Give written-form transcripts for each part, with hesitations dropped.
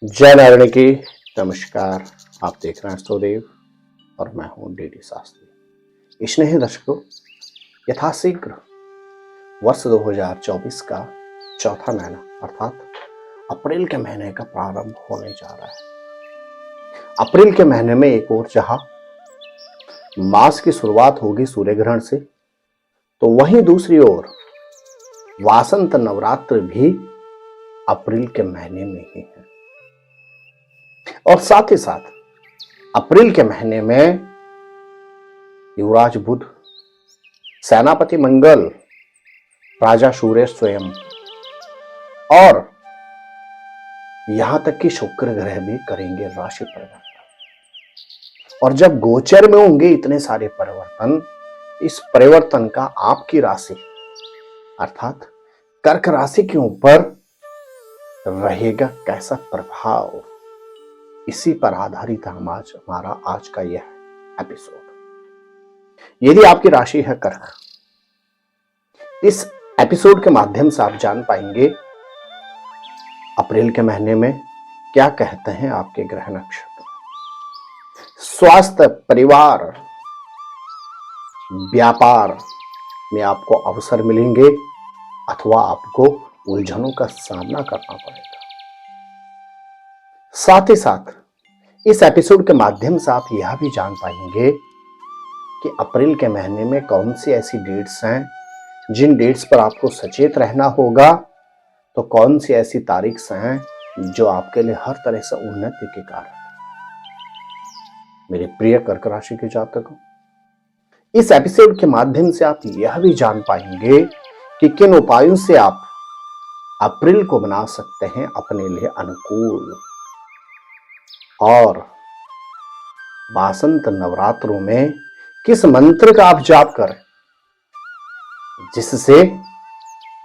जय नारायण की। नमस्कार। आप देख रहे हैं स्वदेव और मैं हूं डीडी शास्त्री। स्नेही दर्शकों, यथाशीघ्र वर्ष 2024 का चौथा महीना अर्थात अप्रैल के महीने का प्रारंभ होने जा रहा है। अप्रैल के महीने में एक और जहां मास की शुरुआत होगी सूर्य ग्रहण से, तो वहीं दूसरी ओर वासंत नवरात्र भी अप्रैल के महीने में ही है। और साथ ही साथ अप्रैल के महीने में युवराज बुध, सेनापति मंगल, राजा सूर्य स्वयं और यहां तक कि शुक्र ग्रह भी करेंगे राशि परिवर्तन। और जब गोचर में होंगे इतने सारे परिवर्तन, इस परिवर्तन का आपकी राशि अर्थात कर्क राशि के ऊपर रहेगा कैसा प्रभाव, इसी पर आधारित हमारा आज का यह एपिसोड। यदि आपकी राशि है कर्क, इस एपिसोड के माध्यम से आप जान पाएंगे अप्रैल के महीने में क्या कहते हैं आपके ग्रह नक्षत्र। स्वास्थ्य, परिवार, व्यापार में आपको अवसर मिलेंगे अथवा आपको उलझनों का सामना करना पड़ेगा। साथ ही साथ इस एपिसोड के माध्यम से आप यह भी जान पाएंगे कि अप्रैल के महीने में कौन सी ऐसी डेट्स हैं जिन डेट्स पर आपको सचेत रहना होगा, तो कौन सी ऐसी तारीख हैं जो आपके लिए हर तरह से उन्नति के कारण। मेरे प्रिय कर्क राशि के जातकों, इस एपिसोड के माध्यम से आप यह भी जान पाएंगे कि किन उपायों से आप अप्रैल को बना सकते हैं अपने लिए अनुकूल। और वासंत नवरात्रों में किस मंत्र का आप जाप करें जिससे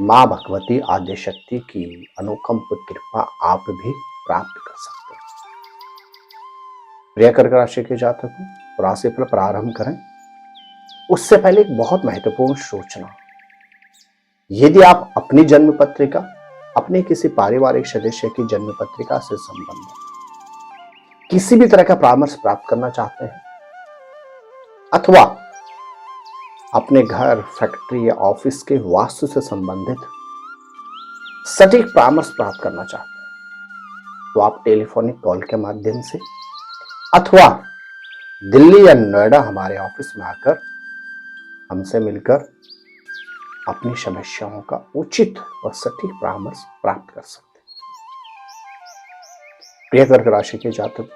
मां भगवती आद्य शक्ति की अनुकंप कृपा आप भी प्राप्त कर सकते हैं। प्रिय कर्क राशि के जातकों, राशिफल प्रारंभ करें उससे पहले एक बहुत महत्वपूर्ण सूचना। यदि आप अपनी जन्म पत्रिका, अपने किसी पारिवारिक सदस्य की जन्म पत्रिका से संबंधित किसी भी तरह का परामर्श प्राप्त करना चाहते हैं अथवा अपने घर, फैक्ट्री या ऑफिस के वास्तु से संबंधित सटीक परामर्श प्राप्त करना चाहते हैं, तो आप टेलीफोनिक कॉल के माध्यम से अथवा दिल्ली या नोएडा हमारे ऑफिस में आकर हमसे मिलकर अपनी समस्याओं का उचित और सटीक परामर्श प्राप्त कर सकते हैं। प्रिय कर्क राशि के जातक,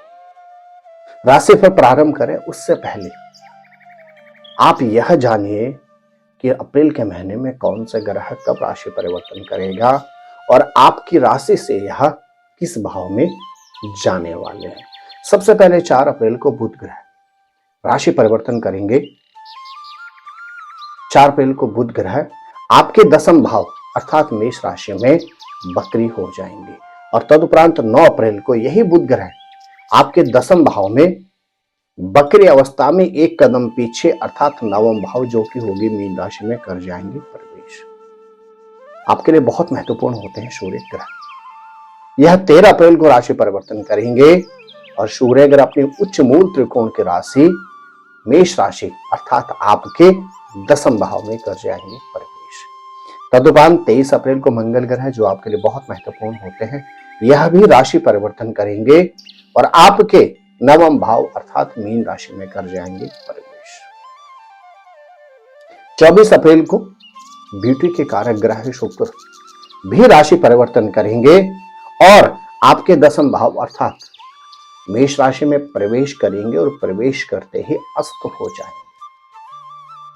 राशि पर प्रारंभ करें उससे पहले आप यह जानिए कि अप्रैल के महीने में कौन से ग्रह कब राशि परिवर्तन करेगा और आपकी राशि से यह किस भाव में जाने वाले हैं। सबसे पहले 4 अप्रैल को बुध ग्रह राशि परिवर्तन करेंगे। 4 अप्रैल को बुध ग्रह आपके दसम भाव अर्थात मेष राशि में वक्री हो जाएंगे और तदुपरांत 9 अप्रैल को यही बुध ग्रह आपके दसम भाव में वक्री अवस्था में एक कदम पीछे अर्थात नवम भाव जो कि होगी मीन राशि में कर जाएंगे प्रवेश। आपके लिए बहुत महत्वपूर्ण होते हैं सूर्य ग्रह। यह 13 अप्रैल को राशि परिवर्तन करेंगे और सूर्य ग्रह अपनी उच्च मूल त्रिकोण की राशि मेष राशि अर्थात आपके दसम भाव में कर जाएंगे प्रवेश। तदुपरांत 23 अप्रैल को मंगल ग्रह जो आपके लिए बहुत महत्वपूर्ण होते हैं, यह भी राशि परिवर्तन करेंगे और आपके नवम भाव अर्थात मीन राशि में कर जाएंगे प्रवेश। 24 अप्रैल को ब्यूटी के कारक ग्रह शुक्र भी राशि परिवर्तन करेंगे और आपके दसम भाव अर्थात मेष राशि में प्रवेश करेंगे और प्रवेश करते ही अस्त हो जाएंगे।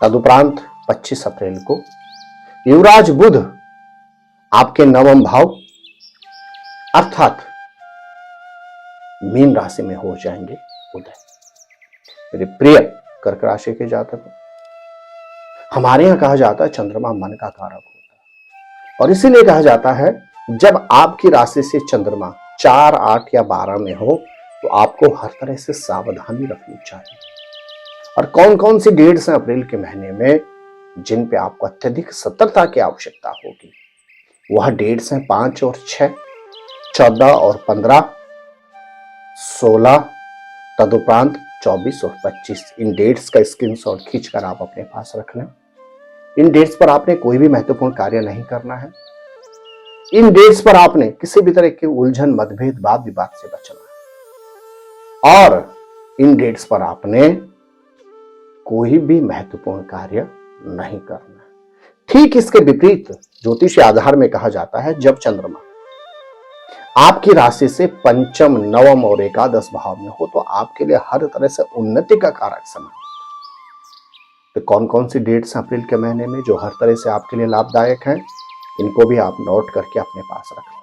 तदुपरांत 25 अप्रैल को युवराज बुध आपके नवम भाव अर्थात मीन राशि में हो जाएंगे उदय। मेरे प्रिय कर्क राशि के जातकों, हमारे यहां कहा जाता है चंद्रमा मन का कारक होता है और इसीलिए कहा जाता है जब आपकी राशि से चंद्रमा 4, 8 या 12 में हो तो आपको हर तरह से सावधानी रखनी चाहिए। और कौन कौन सी डेट्स हैं अप्रैल के महीने में जिन पे आपको अत्यधिक सतर्कता की आवश्यकता होगी, वह डेट्स हैं 5 और 6, 14 और 15, 16, तदुपरांत 24 और 25, इन डेट्स का स्क्रीनशॉट खींचकर आप अपने पास रख लें। इन डेट्स पर आपने कोई भी महत्वपूर्ण कार्य नहीं करना है। इन डेट्स पर आपने किसी भी तरह के उलझन, मतभेद, वाद विवाद से बचना है और इन डेट्स पर आपने कोई भी महत्वपूर्ण कार्य नहीं करना है। ठीक इसके विपरीत ज्योतिष आधार में कहा जाता है, जब चंद्रमा आपकी राशि से पंचम, नवम और एकादश भाव में हो तो आपके लिए हर तरह से उन्नति का कारक समय होता है। तो कौन कौन सी डेट्स अप्रैल के महीने में जो हर तरह से आपके लिए लाभदायक हैं, इनको भी आप नोट करके अपने पास रखें।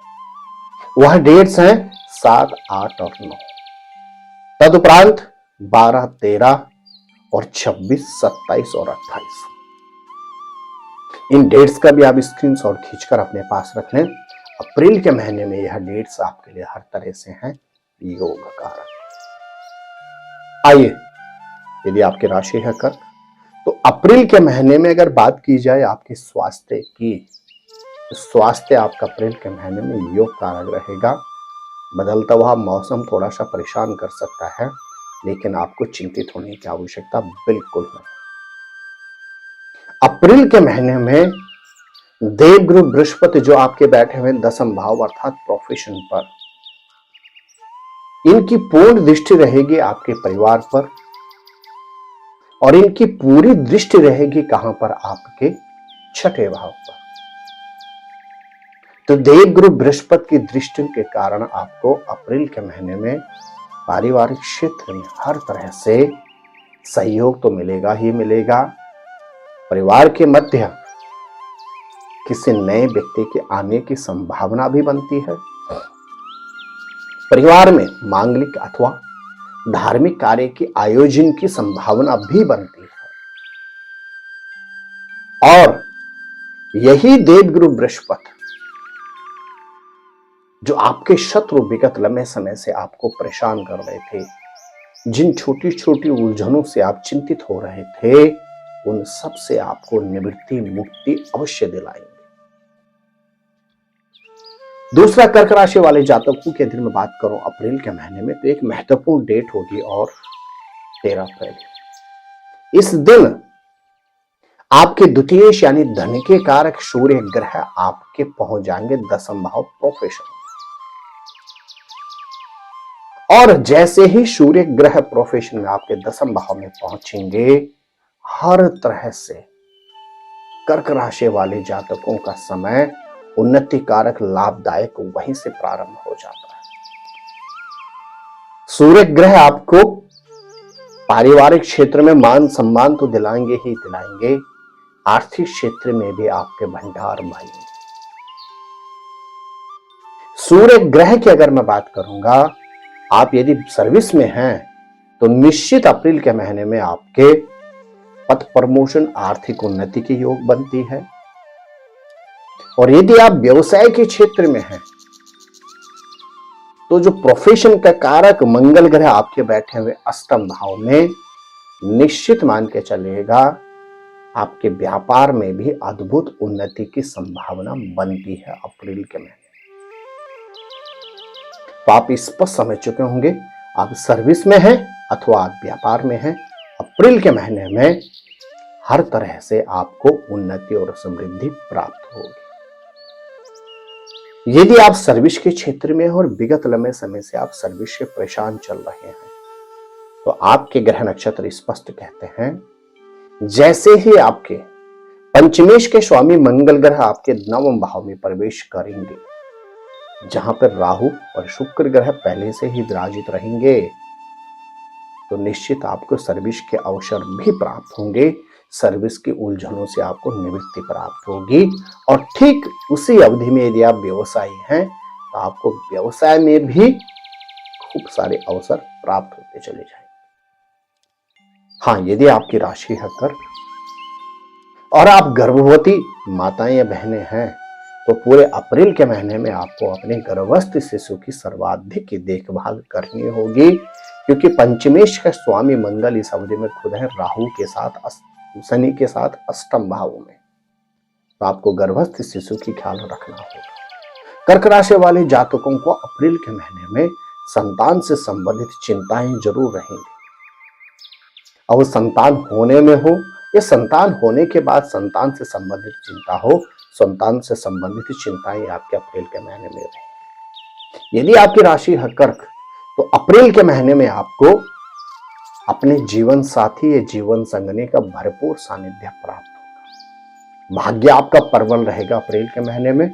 वह डेट्स हैं 7, 8 और 9, तदुपरांत 12, 13 और 26, 27 और 28। इन डेट्स का भी आप स्क्रीनशॉट खींचकर अपने पास रख लें। अप्रैल के महीने में यह डेट्स आपके लिए हर तरह से हैं योग कारक। आइए, यदि आपकी राशि है कर्क, तो अप्रैल के महीने में अगर बात की जाए आपके स्वास्थ्य की, तो स्वास्थ्य आपका अप्रैल के महीने में योग कारक रहेगा। बदलता हुआ मौसम थोड़ा सा परेशान कर सकता है, लेकिन आपको चिंतित होने की आवश्यकता बिल्कुल नहीं। अप्रैल के महीने में देवगुरु बृहस्पति जो आपके बैठे हुए दसम भाव अर्थात प्रोफेशन पर, इनकी पूर्ण दृष्टि रहेगी आपके परिवार पर और इनकी पूरी दृष्टि रहेगी कहां पर, आपके छठे भाव पर। तो देवगुरु बृहस्पति की दृष्टि के कारण आपको अप्रैल के महीने में पारिवारिक क्षेत्र में हर तरह से सहयोग तो मिलेगा ही मिलेगा। परिवार के मध्य किसी नए व्यक्ति के आने की संभावना भी बनती है। परिवार में मांगलिक अथवा धार्मिक कार्य के आयोजन की संभावना भी बनती है। और यही देवगुरु बृहस्पति जो आपके शत्रु विगत लंबे समय से आपको परेशान कर रहे थे, जिन छोटी छोटी उलझनों से आप चिंतित हो रहे थे, उन सब से आपको निवृत्ति, मुक्ति अवश्य दिलाएंगे। दूसरा, कर्क राशि वाले जातकों के दिन में बात करूं अप्रैल के महीने में, तो एक महत्वपूर्ण डेट होगी और 13 अप्रैल। इस दिन आपके द्वितीय यानी धन के कारक सूर्य ग्रह आपके पहुंच जाएंगे दसम भाव प्रोफेशन। और जैसे ही सूर्य ग्रह प्रोफेशन में आपके दसम भाव में पहुंचेंगे, हर तरह से कर्क राशि वाले जातकों का समय उन्नति कारक, लाभदायक वहीं से प्रारंभ हो जाता है। सूर्य ग्रह आपको पारिवारिक क्षेत्र में मान सम्मान तो दिलाएंगे ही दिलाएंगे, आर्थिक क्षेत्र में भी आपके भंडार भरेंगे। सूर्य ग्रह की अगर मैं बात करूंगा, आप यदि सर्विस में हैं तो निश्चित अप्रैल के महीने में आपके पद प्रमोशन, आर्थिक उन्नति के योग बनती है। और यदि आप व्यवसाय के क्षेत्र में हैं तो जो प्रोफेशन का कारक मंगल ग्रह आपके बैठे हुए अष्टम भाव में, निश्चित मान के चलेगा आपके व्यापार में भी अद्भुत उन्नति की संभावना बनती है अप्रैल के महीने। तो आप स्पष्ट समझ चुके होंगे, आप सर्विस में हैं अथवा आप व्यापार में हैं, अप्रैल के महीने में हर तरह से आपको उन्नति और समृद्धि प्राप्त होगी। यदि आप सर्विस के क्षेत्र में हो और विगत लंबे समय से आप सर्विस से परेशान चल रहे हैं, तो आपके ग्रह नक्षत्र स्पष्ट कहते हैं, जैसे ही आपके पंचमेश के स्वामी मंगल ग्रह आपके नवम भाव में प्रवेश करेंगे, जहां पर राहु और शुक्र ग्रह पहले से ही विराजित रहेंगे, तो निश्चित आपको सर्विस के अवसर भी प्राप्त होंगे। सर्विस की उलझनों से आपको निवृत्ति प्राप्त होगी। और ठीक उसी अवधि में यदि आप व्यवसायी हैं तो आपको व्यवसाय में भी खूब सारे अवसर प्राप्त होते चले जाएंगे। हाँ, यदि आपकी राशि है कर्क और आप गर्भवती माताएं या बहनें हैं, तो पूरे अप्रैल के महीने में आपको अपने गर्भस्थ शिशु की सर्वाधिक देखभाल करनी होगी, क्योंकि पंचमेश का स्वामी मंगल इस अवधि में खुद है राहु के साथ, शनि के साथ अष्टम भाव में। तो आपको गर्भस्थ शिशु की ख्याल रखना होगा। कर्क राशि वाले जातकों को अप्रैल के महीने में संतान से संबंधित चिंताएं जरूर रहेंगी। अब संतान होने में हो या संतान होने के बाद संतान से संबंधित चिंता हो, संतान से संबंधित चिंताएं आपके अप्रैल के महीने में रहें। यदि आपकी राशि है कर्क, तो अप्रैल के महीने में आपको अपने जीवन साथी या जीवन संगनी का भरपूर सानिध्य प्राप्त होगा। भाग्य आपका प्रबल रहेगा अप्रैल के महीने में,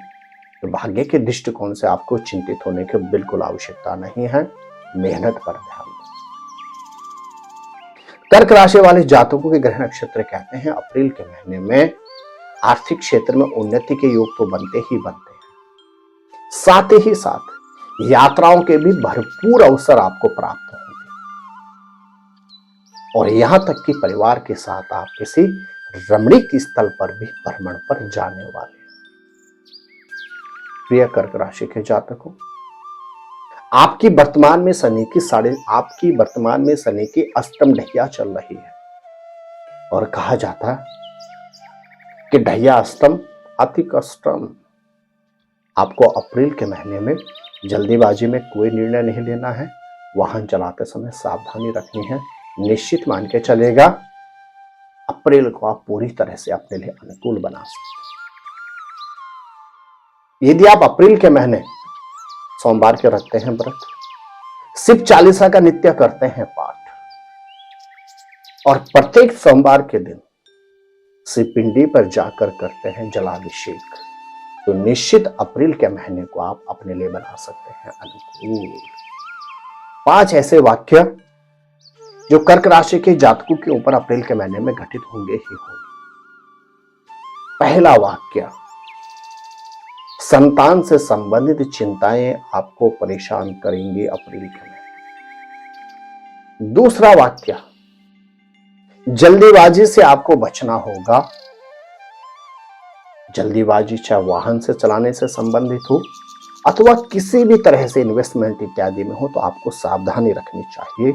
तो भाग्य के दृष्टिकोण से आपको चिंतित होने की बिल्कुल आवश्यकता नहीं है। मेहनत पर ध्यान दें। कर्क राशि वाले जातकों के ग्रह नक्षत्र कहते हैं अप्रैल के महीने में आर्थिक क्षेत्र में उन्नति के योग तो बनते ही बनते हैं, साथ ही साथ यात्राओं के भी भरपूर अवसर आपको प्राप्त होंगे और यहां तक कि परिवार के साथ आप किसी रमणीक स्थल पर भी भ्रमण पर जाने वाले हैं। प्रिय कर्क राशि के जातकों, आपकी वर्तमान में शनि की अष्टम ढैया चल रही है और कहा जाता है कि ढैया अष्टम अति कष्टम। आपको अप्रैल के महीने में जल्दीबाजी में कोई निर्णय नहीं लेना है। वाहन चलाते समय सावधानी रखनी है। निश्चित मान के चलेगा अप्रैल को आप पूरी तरह से अपने लिए अनुकूल बना सकते हैं। यदि आप अप्रैल के महीने सोमवार के रखते हैं व्रत, शिव चालीसा का नित्य करते हैं पाठ और प्रत्येक सोमवार के दिन शिव पिंडी पर जाकर करते हैं जलाभिषेक, तो निश्चित अप्रैल के महीने को आप अपने लिए बना सकते हैं अनुकूल। 5 ऐसे वाक्य जो कर्क राशि के जातकों के ऊपर अप्रैल के महीने में घटित होंगे ही होंगे। पहला वाक्य, संतान से संबंधित चिंताएं आपको परेशान करेंगी अप्रैल के महीने। दूसरा वाक्य, जल्दीबाजी से आपको बचना होगा। जल्दीबाजी चाहे वाहन से चलाने से संबंधित हो अथवा किसी भी तरह से इन्वेस्टमेंट इत्यादि में हो, तो आपको सावधानी रखनी चाहिए,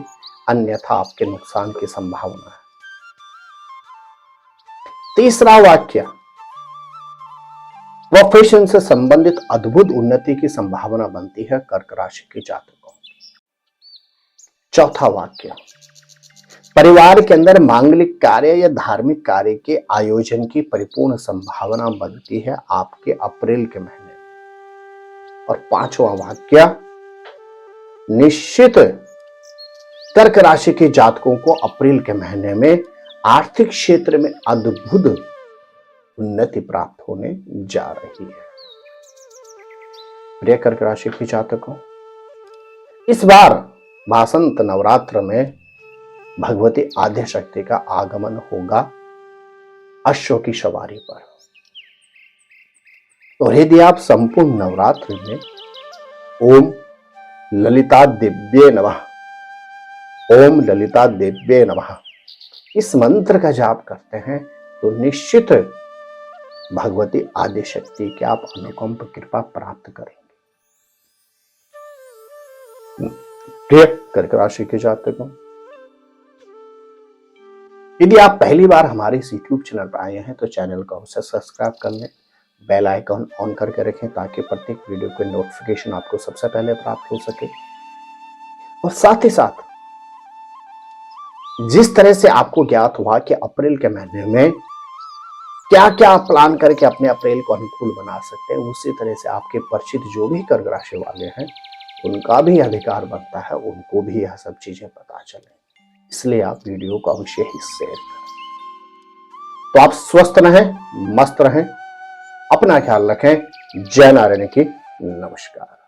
अन्यथा आपके नुकसान की संभावना है। तीसरा वाक्य, प्रोफेशन से संबंधित अद्भुत उन्नति की संभावना बनती है कर्क राशि के जातकों। चौथा वाक्य, परिवार के अंदर मांगलिक कार्य या धार्मिक कार्य के आयोजन की परिपूर्ण संभावना बनती है आपके अप्रैल के महीने में। और पांचवा वाक्य, निश्चित कर्क राशि के जातकों को अप्रैल के महीने में आर्थिक क्षेत्र में अद्भुत उन्नति प्राप्त होने जा रही है। प्रिय कर्क राशि के जातकों, इस बार वासंत नवरात्र में भगवती आद्य शक्ति का आगमन होगा अश्व की सवारी पर। और यदि आप संपूर्ण नवरात्र में ओम ललिता देव्ये नमः, ओम ललिता देव्ये नमः इस मंत्र का जाप करते हैं, तो निश्चित भगवती आद्य शक्ति की आप अनुकंप कृपा प्राप्त करेंगे। प्रिय कर्क राशि के जातकों, यदि आप पहली बार हमारे इस YouTube चैनल पर आए हैं तो चैनल को अवश्य सब्सक्राइब कर लें, बेल आइकन ऑन करके रखें ताकि प्रत्येक वीडियो के नोटिफिकेशन आपको सबसे पहले प्राप्त हो सके। और साथ ही साथ जिस तरह से आपको ज्ञात हुआ कि अप्रैल के महीने में क्या क्या आप प्लान करके अपने अप्रैल को अनुकूल बना सकते हैं, उसी तरह से आपके परिचित जो भी कर्क राशि वाले हैं उनका भी अधिकार बनता है, उनको भी यह सब चीजें पता चले। इसलिए आप वीडियो को अवश्य ही शेयर करें। तो आप स्वस्थ रहें, मस्त रहें, अपना ख्याल रखें। जय नारायण की नमस्कार।